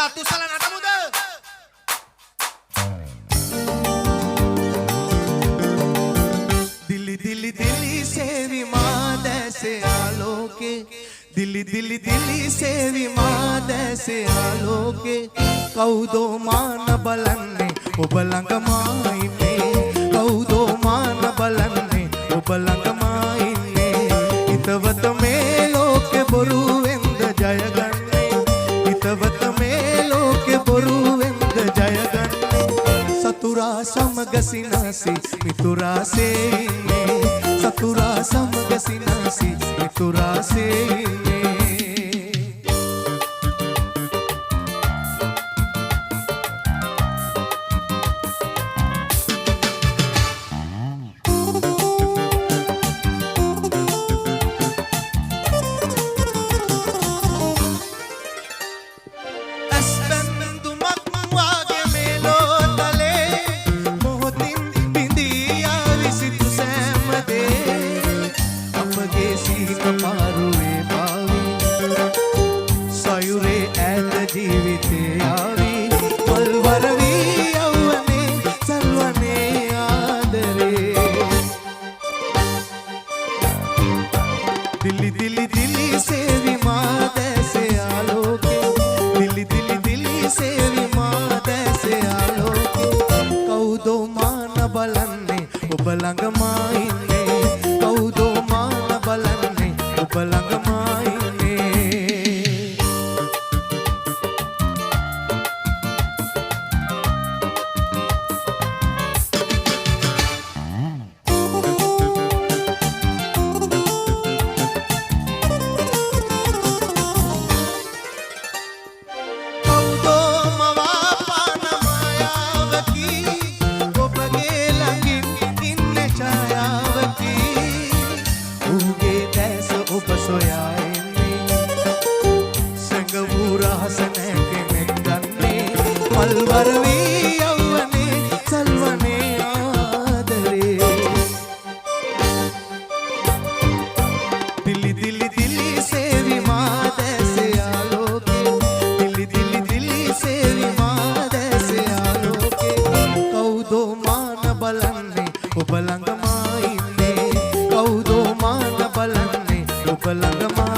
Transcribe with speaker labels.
Speaker 1: අල්ලිලා තුසල නටමුද?
Speaker 2: दिल्ली दिल्ली दिल्ली से विमान से आलोके दिल्ली दिल्ली दिल्ली से विमान से आलोके कौदो मान බලන්නේ ඔබ ළඟමා ඉන්නේ කවුදෝ මාන බලන්නේ ඔබ ළඟමා ඉන්නේ හිතවත මේ ලෝකේ බොරුවෙන්ද ජයගන්නේ හිතවත මේ ලෝකේ බොරුවෙන්ද ජයගන්නේ සතුරා සමග සිනාසි මිතුරාසේ ඉන්නේ සතුරා සමග සිනාසි මිතුරාසේ ඉන්නේ दिल्ली दिल्ली दिल्ली से विमान से आलोके दिल्ली दिल्ली दिल्ली से विमान से आलोके कौदो मान බලන්නේ ඔබ ළඟමා ඉන්නේ කවුදෝ මාන බලන්නේ ඔබ ළඟමා ඉන්නේ पलवरवी यौवने चलवने आदरे दिल्ली दिल्ली दिल्ली से विमान से आलोके दिल्ली दिल्ली दिल्ली से विमान से आलोके कौदो मान බලන්නේ ඔබ ළඟමා ඉන්නේ කවුදෝ මාන බලන්නේ ඔබ ළඟමා